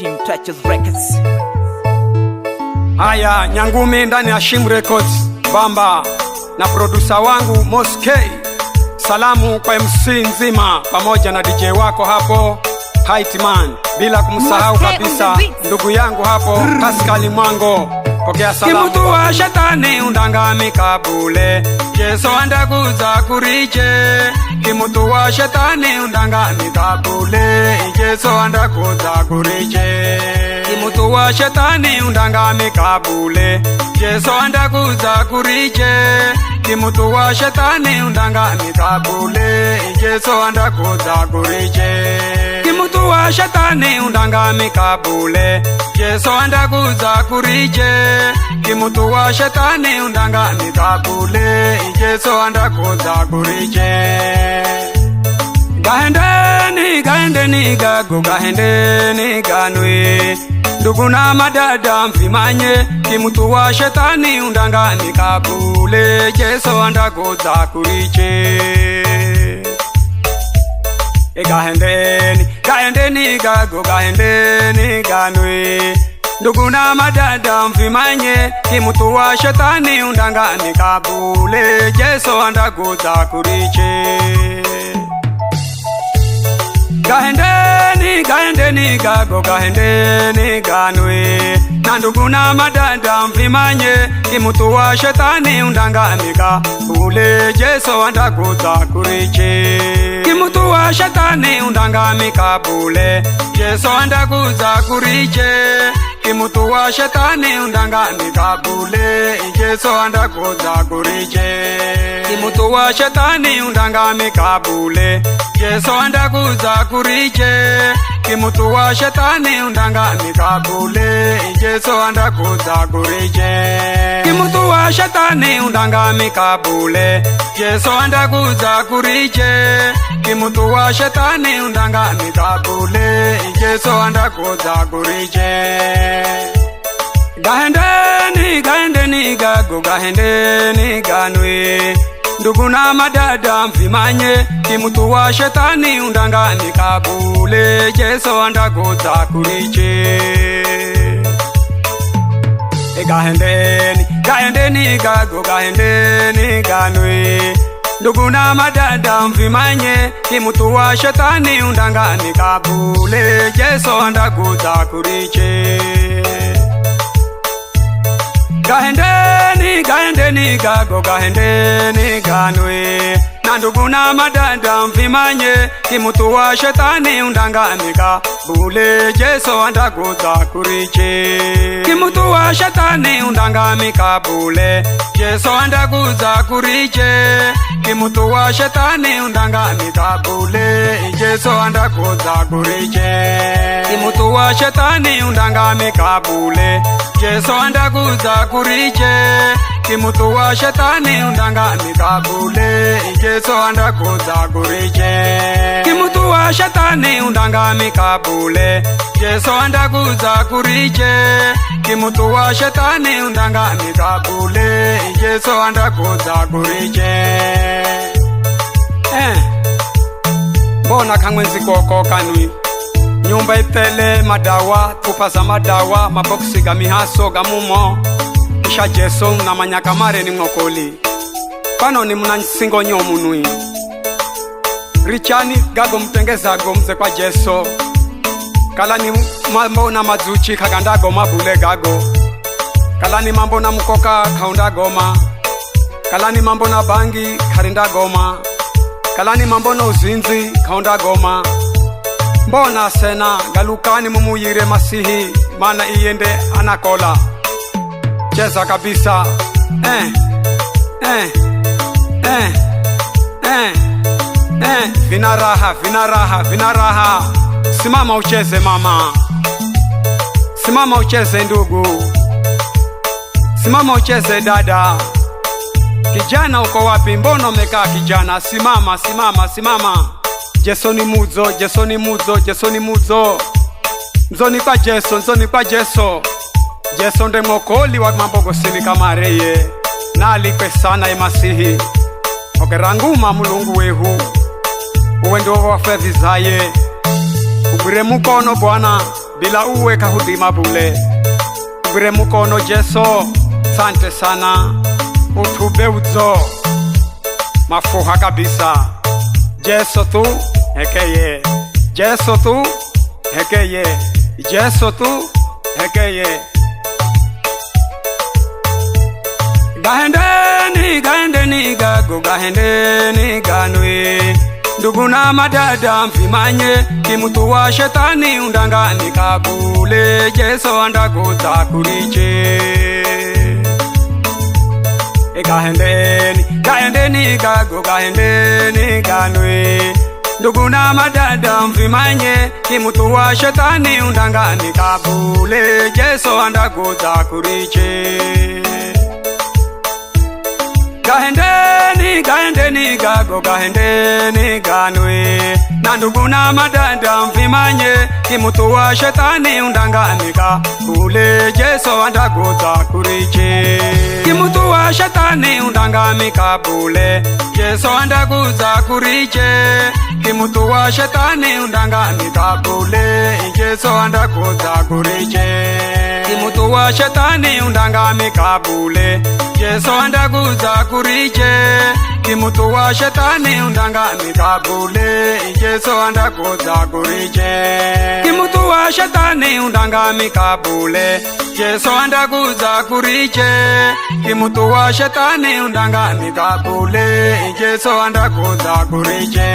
Shim Touches Records. Haya, Nyangumi ndani ya Shim Records, Bamba na producer wangu Moskey. Salamu kwa MC nzima pamoja na DJ wako hapo Hightman, bila kumsahau kabisa ndugu yangu hapo Pascal Mwango. Pokea salamu. Kimutu wa shetani undangamika bule, Yesu andaguza kuriche. Kimutu wa shetani undangamika bule, Yesu andaguza kuriche. Kimutu wa shetani undangamika bule, Yesu andaguza kuriche. Kimutu wa shetani undangamika bule, Yesu andaguza kuriche. Kimutu wa shetani undangamika bule, Yesu andaguza kuriche. Kimutu wa shetani undangamika bule, Yesu andaguza kuriche. Gahendeni gago, gahendeni ganwe, ndugu na madada mfimanye. Kimutu wa shetani undangamika bule, Yesu andaguza kuriche. Gahendeni gago, gahendeni ganwe, ndugu na madada mfimanye. Kimutu wa shetani undangamika bule, Yesu andaguza kuriche. Gahendeni gago, gahendeni ganwe, na ndugu na madada mfimanye. Kimutu wa shetani undangamika bule, Yesu andaguza kuriche. Kimutu wa shetani undangamika bule, Yesu andaguza kuriche. Kimutu wa shetani undangamika bule, Yesu andaguza kuriche. Kimutu wa shetani undangamika bule, Yesu andaguza kuriche. Kimutu wa shetani undangamika bule, Yesu andaguza kuriche. Kimutu wa shetani undangamika bule, Yesu andaguza kuriche. Kimutu wa shetani undangamika bule, Yesu andaguza kuriche. Gahendeni gago, gahendeni ganwe, ndugu na madada mfimanye. Kimutu wa shetani undangamika bule, Yesu andaguza kuriche. Gahendeni gago, gahendeni ganwe, ndugu na madada mfimanye. Kimutu wa shetani undangamika bule, Yesu andaguza kuriche. Gahendeni gago, gahendeni ganwe, na ndugu na madada mfimanye. Kimutu wa shetani undangamika bule, Yesu andaguza kuriche. Kimutu wa shetani undangamika bule, Yesu andaguza kuriche. Kimutu wa shetani undangamika bule, Yesu andaguza kuriche. Kimutu wa shetani undangamika bule, Yesu andaguza kuriche. Kimutu wa shetani undangamika bule, Yesu andaguza kuriche. Kimutu wa shetani undangamika bule, Yesu andaguza kuriche. Kimutu wa shetani undangamika bule, Yesu andaguza kuriche. Mbona kamwenzi koko kanwi, nyumba itele madawa, tupaza madawa, maboksi ga mihaso ga mumo. Isha Yesu na manyaka mare ni mwokoli, pano ni mnansingo nyomunui. Richani gago mtengeza gomze kwa Yesu, kala ni mambo na mazuchi kaganda goma bule gago. Kala ni mambo na mkoka kaunda goma, kala ni mambo na bangi karinda goma, kala ni mambo na uzinzi kaunda goma. Mbona sena galukani mumuyire masihi, mana iyende anakola. Cheza kabisa. Vina raha, vina raha, vina raha. Simama ucheze mama, simama ucheze ndugu, simama ucheze dada. Kijana uko wapi? Mbona umekaa kijana? Simama, simama, simama. Yesu ni muzo, Yesu ni muzo, Yesu ni muzo. Nzoni kwa Yesu, nzoni kwa Yesu. Yesu nde mwokoli wa mambogo sili kamareye, na alikwe sana emasihi. Ogeranguma mulungu wehu, uwe ndo wafevizaye. Ugure mukono Bwana, bila uwe kahudima bule. Ugire mukono Jeso, sante sana, utube uzo mafuha kabisa. Jeso tu hekeye, Jeso tu hekeye, Jeso tu hekeye. Gahendeni gago, gahendeni ganwe, ndugu na madada mfimanye, kimutu wa shetani undangani kabule. Jeso andaguza kuriche. Gahendeni gago, gahendeni ganwe, ndugu na madada mfimanye, kimutu wa shetani undangani kabule. Jeso andaguza kuriche. Gahendeni gago, gahendeni ganwe, na ndugu na madada mfimanye, kimutu wa shetani undangani kabule. Jeso andaguza kuriche. Kimutu wa shetani undangani kabule. Jeso andaguza kuriche. Kimutu wa shetani undangani kabule. Jeso andaguza kuriche. Kimutu wa shetani undangani kabule. Jeso andaguza kuriche. Kimutu wa shetani undangani kabule. Jeso andaguza kuriche. Kimutu wa shetani undangani kabule. Jeso andaguza kuriche. Kimutu wa shetani undangani kabule. Jeso andaguza kuriche.